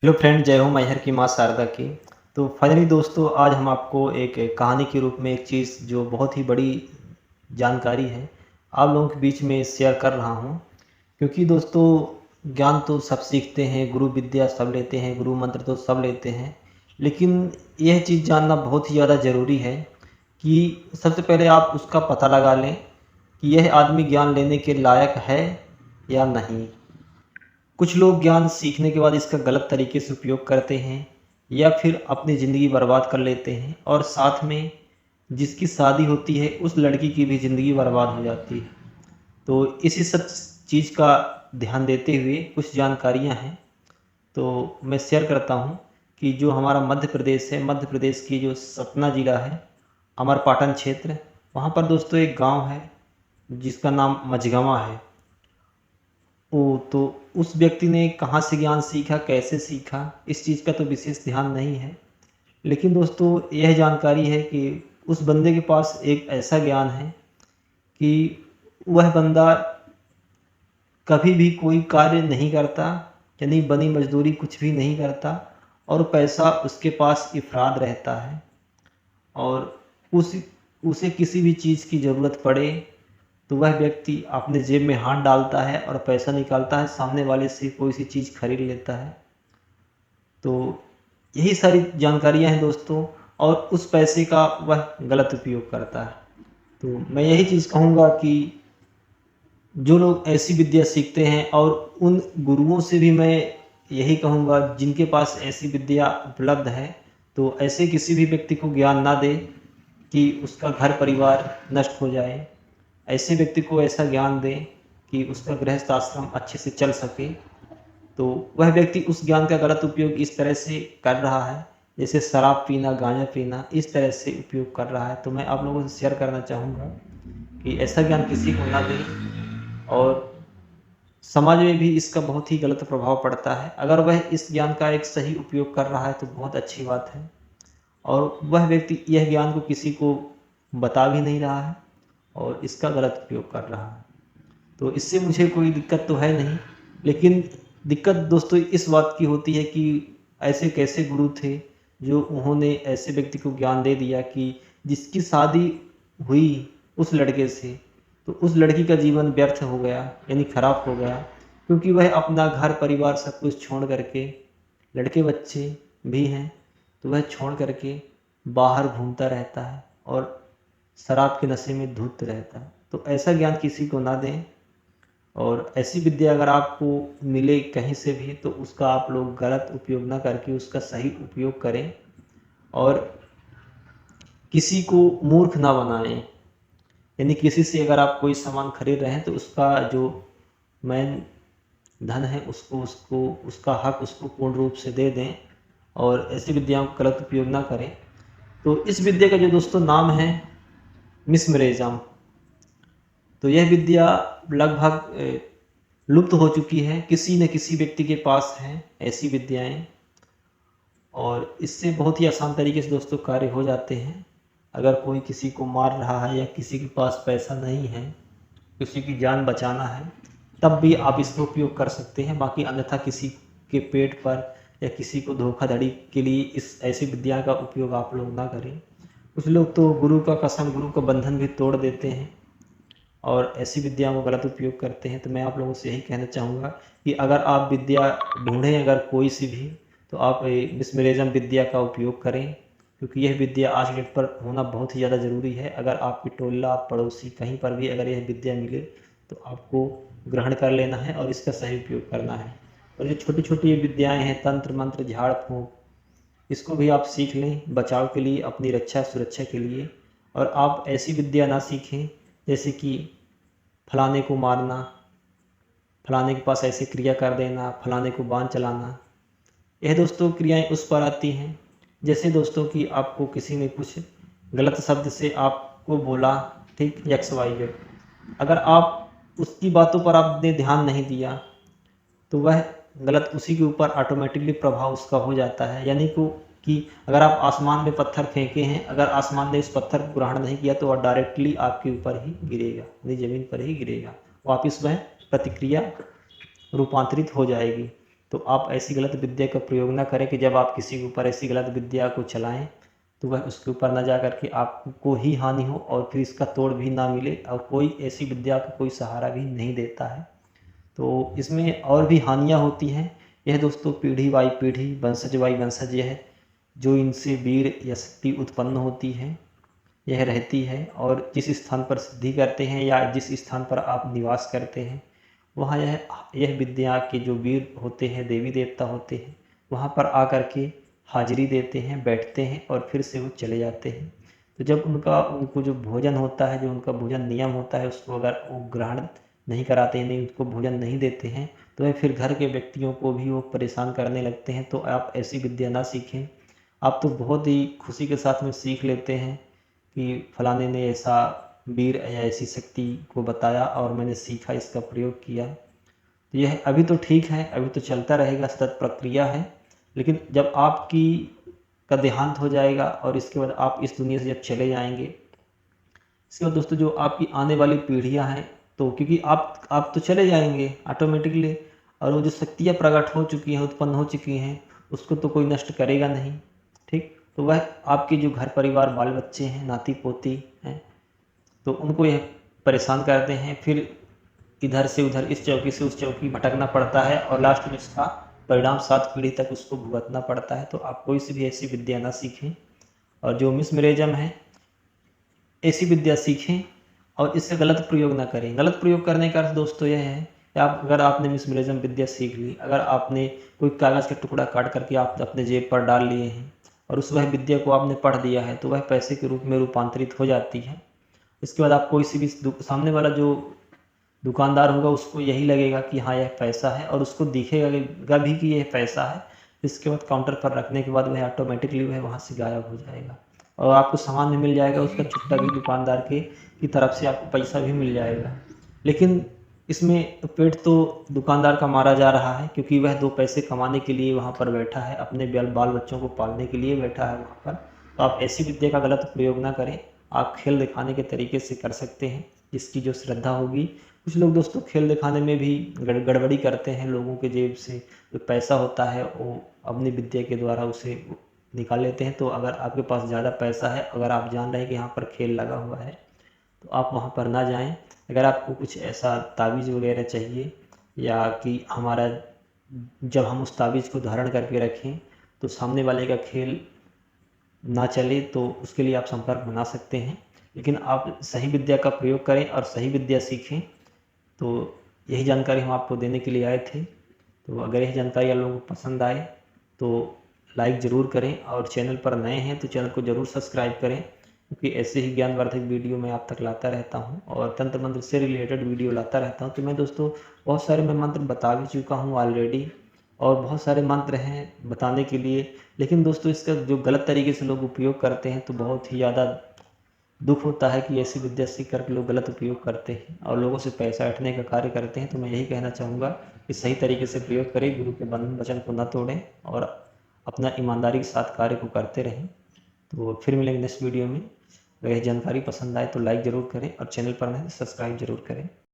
Hello friend, जय हो मैहर की माँ शारदा की। तो फाइनली दोस्तों, आज हम आपको एक कहानी के रूप में एक चीज़ जो बहुत ही बड़ी जानकारी है आप लोगों के बीच में शेयर कर रहा हूँ। क्योंकि दोस्तों, ज्ञान तो सब सीखते हैं, गुरु विद्या सब लेते हैं, गुरु मंत्र तो सब लेते हैं, लेकिन यह चीज़ जानना बहुत ही ज़्यादा ज़रूरी है कि सबसे पहले आप उसका पता लगा लें कि यह आदमी ज्ञान लेने के लायक है या नहीं। कुछ लोग ज्ञान सीखने के बाद इसका गलत तरीके से उपयोग करते हैं या फिर अपनी ज़िंदगी बर्बाद कर लेते हैं, और साथ में जिसकी शादी होती है उस लड़की की भी ज़िंदगी बर्बाद हो जाती है। तो इसी सब चीज़ का ध्यान देते हुए कुछ जानकारियां हैं तो मैं शेयर करता हूं कि जो हमारा मध्य प्रदेश है, मध्य प्रदेश की जो सतना ज़िला है, अमरपाटन क्षेत्र, वहाँ पर दोस्तों एक गांव है जिसका नाम मझगवां है। तो उस व्यक्ति ने कहाँ से ज्ञान सीखा, कैसे सीखा, इस चीज़ का तो विशेष ध्यान नहीं है। लेकिन दोस्तों, यह जानकारी है कि उस बंदे के पास एक ऐसा ज्ञान है कि वह बंदा कभी भी कोई कार्य नहीं करता, यानी बनी मजदूरी कुछ भी नहीं करता, और पैसा उसके पास इफ़रात रहता है। और उस उसे किसी भी चीज़ की ज़रूरत पड़े तो वह व्यक्ति अपने जेब में हाथ डालता है और पैसा निकालता है, सामने वाले से कोई सी चीज़ खरीद लेता है। तो यही सारी जानकारियां हैं दोस्तों, और उस पैसे का वह गलत उपयोग करता है। तो मैं यही चीज़ कहूँगा कि जो लोग ऐसी विद्या सीखते हैं, और उन गुरुओं से भी मैं यही कहूँगा जिनके पास ऐसी विद्या उपलब्ध है, तो ऐसे किसी भी व्यक्ति को ज्ञान ना दे कि उसका घर परिवार नष्ट हो जाए। ऐसे व्यक्ति को ऐसा ज्ञान दें कि उसका गृहस्थ आश्रम अच्छे से चल सके। तो वह व्यक्ति उस ज्ञान का गलत उपयोग इस तरह से कर रहा है, जैसे शराब पीना, गांजा पीना, इस तरह से उपयोग कर रहा है। तो मैं आप लोगों से शेयर करना चाहूँगा कि ऐसा ज्ञान किसी को ना दें, और समाज में भी इसका बहुत ही गलत प्रभाव पड़ता है। अगर वह इस ज्ञान का एक सही उपयोग कर रहा है तो बहुत अच्छी बात है, और वह व्यक्ति यह ज्ञान को किसी को बता भी नहीं रहा है और इसका गलत उपयोग कर रहा है। तो इससे मुझे कोई दिक्कत तो है नहीं, लेकिन दिक्कत दोस्तों इस बात की होती है कि ऐसे कैसे गुरु थे जो उन्होंने ऐसे व्यक्ति को ज्ञान दे दिया कि जिसकी शादी हुई उस लड़के से, तो उस लड़की का जीवन व्यर्थ हो गया, यानी खराब हो गया, क्योंकि वह अपना घर परिवार सब कुछ छोड़ करके, लड़के बच्चे भी हैं तो वह छोड़ करके बाहर घूमता रहता है और शराब के नशे में धुत रहता है। तो ऐसा ज्ञान किसी को ना दें, और ऐसी विद्या अगर आपको मिले कहीं से भी तो उसका आप लोग गलत उपयोग ना करके उसका सही उपयोग करें, और किसी को मूर्ख ना बनाएं। यानी किसी से अगर आप कोई सामान खरीद रहे हैं तो उसका जो मेन धन है उसको उसको उसका हक उसको पूर्ण रूप से दे दें, और ऐसी विद्याओं का गलत उपयोग ना करें। तो इस विद्या का जो दोस्तों नाम है मिस्मरेजम। तो यह विद्या लगभग लुप्त हो चुकी है, किसी न किसी व्यक्ति के पास है ऐसी विद्याएं, और इससे बहुत ही आसान तरीके से दोस्तों कार्य हो जाते हैं। अगर कोई किसी को मार रहा है या किसी के पास पैसा नहीं है, किसी की जान बचाना है, तब भी आप इसका उपयोग कर सकते हैं। बाकी अन्यथा किसी के पेट पर या किसी को धोखाधड़ी के लिए इस ऐसी विद्या का उपयोग आप लोग ना करें। कुछ लोग तो गुरु का कसम, गुरु का बंधन भी तोड़ देते हैं और ऐसी विद्याओं का गलत उपयोग करते हैं। तो मैं आप लोगों से यही कहना चाहूँगा कि अगर आप विद्या ढूंढें अगर कोई सी भी, तो आप मिस्मरेजम विद्या का उपयोग करें, क्योंकि यह विद्या आज डेट पर होना बहुत ही ज़्यादा ज़रूरी है। अगर आपकी टोला पड़ोसी कहीं पर भी अगर यह विद्या मिले तो आपको ग्रहण कर लेना है और इसका सही उपयोग करना है। और जो छोटी छोटी ये विद्याएँ हैं, तंत्र मंत्र, झाड़ फूँक, इसको भी आप सीख लें बचाव के लिए, अपनी रक्षा सुरक्षा के लिए। और आप ऐसी विद्या ना सीखें जैसे कि फलाने को मारना, फलाने के पास ऐसे क्रिया कर देना, फलाने को बाण चलाना। यह दोस्तों क्रियाएं उस पर आती हैं जैसे दोस्तों कि आपको किसी ने कुछ गलत शब्द से आपको बोला, ठीक, एक्स वाई जेड, अगर आप उसकी बातों पर आपने ध्यान नहीं दिया तो वह गलत उसी के ऊपर ऑटोमेटिकली प्रभाव उसका हो जाता है। यानी कि अगर आप आसमान में पत्थर फेंके हैं, अगर आसमान ने इस पत्थर को ग्रहण नहीं किया तो वह डायरेक्टली आपके ऊपर ही गिरेगा, यानी ज़मीन पर ही गिरेगा, वापिस वह प्रतिक्रिया रूपांतरित हो जाएगी। तो आप ऐसी गलत विद्या का प्रयोग ना करें कि जब आप किसी के ऊपर ऐसी गलत विद्या को चलाएं तो वह उसके ऊपर ना जा करके आपको ही हानि हो और फिर इसका तोड़ भी ना मिले और कोई ऐसी विद्या का कोई सहारा भी नहीं देता है। तो इसमें और भी हानियाँ होती हैं। यह दोस्तों पीढ़ी बाई पीढ़ी, वंशज बाई वंशज यह जो इनसे वीर या शक्ति उत्पन्न होती है यह रहती है, और जिस स्थान पर सिद्धि करते हैं या जिस स्थान पर आप निवास करते हैं वहाँ यह विद्या के जो वीर होते हैं, देवी देवता होते हैं, वहाँ पर आकर के हाजिरी देते हैं, बैठते हैं और फिर से वो चले जाते हैं। तो जब उनको जो भोजन होता है, जो उनका भोजन नियम होता है, उसको अगर वो ग्रहण नहीं कराते हैं, नहीं उसको भोजन नहीं देते हैं, तो वह फिर घर के व्यक्तियों को भी वो परेशान करने लगते हैं। तो आप ऐसी विद्या ना सीखें। आप तो बहुत ही खुशी के साथ में सीख लेते हैं कि फलाने ने ऐसा वीर या ऐसी शक्ति को बताया और मैंने सीखा, इसका प्रयोग किया। तो यह अभी तो ठीक है, अभी तो चलता रहेगा, सतत प्रक्रिया है। लेकिन जब आपकी का देहांत हो जाएगा और इसके बाद आप इस दुनिया से जब चले जाएंगे, इसके बाद दोस्तों जो आपकी आने वाली पीढ़ियां हैं, तो क्योंकि आप तो चले जाएंगे ऑटोमेटिकली, और वो जो शक्तियाँ प्रकट हो चुकी हैं, उत्पन्न हो चुकी हैं, उसको तो कोई नष्ट करेगा नहीं। ठीक, तो वह आपके जो घर परिवार, बाल बच्चे हैं, नाती पोती हैं, तो उनको यह परेशान करते हैं। फिर इधर से उधर, इस चौकी से उस चौकी भटकना पड़ता है और लास्ट में इसका परिणाम 7 पीढ़ी तक उसको भुगतना पड़ता है। तो आप कोई सी भी ऐसी विद्या ना सीखें, और जो मिसमैरेजम है ऐसी विद्या सीखें और इससे गलत प्रयोग ना करें। गलत प्रयोग करने का अर्थ दोस्तों यह है कि अगर आपने मिसमैरेजम विद्या सीख ली, अगर आपने कोई कागज़ का टुकड़ा काट करके आप अपने जेब पर डाल लिए हैं और वह विद्या को आपने पढ़ दिया है, तो वह पैसे के रूप में रूपांतरित हो जाती है। इसके बाद आप कोई सी भी सामने वाला जो दुकानदार होगा उसको यही लगेगा कि हाँ यह पैसा है, और उसको दिखेगा भी कि यह पैसा है। इसके बाद काउंटर पर रखने के बाद वह ऑटोमेटिकली वह वहाँ से गायब हो जाएगा और आपको सामान भी मिल जाएगा, उसका छुट्टा भी दुकानदार की तरफ से आपको पैसा भी मिल जाएगा। लेकिन इसमें पेट तो दुकानदार का मारा जा रहा है, क्योंकि वह 2 पैसे कमाने के लिए वहाँ पर बैठा है, अपने बाल बच्चों को पालने के लिए बैठा है वहाँ पर। तो आप ऐसी विद्या का गलत प्रयोग ना करें। आप खेल दिखाने के तरीके से कर सकते हैं, जिसकी जो श्रद्धा होगी। कुछ लोग दोस्तों खेल दिखाने में भी गड़बड़ी करते हैं, लोगों के जेब से जो पैसा होता है वो अपनी विद्या के द्वारा उसे निकाल लेते हैं। तो अगर आपके पास ज़्यादा पैसा है, अगर आप जान रहे हैं कि यहाँ पर खेल लगा हुआ है, तो आप वहाँ पर ना जाएं। अगर आपको कुछ ऐसा ताबीज़ वगैरह चाहिए, या कि हमारा जब हम उस ताबीज़ को धारण करके रखें तो सामने वाले का खेल ना चले, तो उसके लिए आप संपर्क बना सकते हैं। लेकिन आप सही विद्या का प्रयोग करें और सही विद्या सीखें। तो यही जानकारी हम आपको देने के लिए आए थे। तो अगर यह जानकारी आप लोगों को पसंद आए तो लाइक ज़रूर करें, और चैनल पर नए हैं तो चैनल को ज़रूर सब्सक्राइब करें, क्योंकि ऐसे ही ज्ञानवर्धक वीडियो मैं आप तक लाता रहता हूं और तंत्र मंत्र से रिलेटेड वीडियो लाता रहता हूं। तो मैं दोस्तों बहुत सारे मैं मंत्र बता भी चुका हूं ऑलरेडी, और बहुत सारे मंत्र हैं बताने के लिए। लेकिन दोस्तों इसका जो गलत तरीके से लोग उपयोग करते हैं, तो बहुत ही ज़्यादा दुख होता है कि ऐसी विद्या सीख करके लोग गलत उपयोग करते हैं और लोगों से पैसा ऐंठने का कार्य करते हैं। तो मैं यही कहना चाहूँगा कि सही तरीके से प्रयोग करें, गुरु के बंधन वचन को न तोड़ें और अपना ईमानदारी के साथ कार्य को करते रहें। तो फिर मिलेंगे नेक्स्ट वीडियो में। अगर यह जानकारी पसंद आए तो लाइक ज़रूर करें, और चैनल पर नए सब्सक्राइब ज़रूर करें।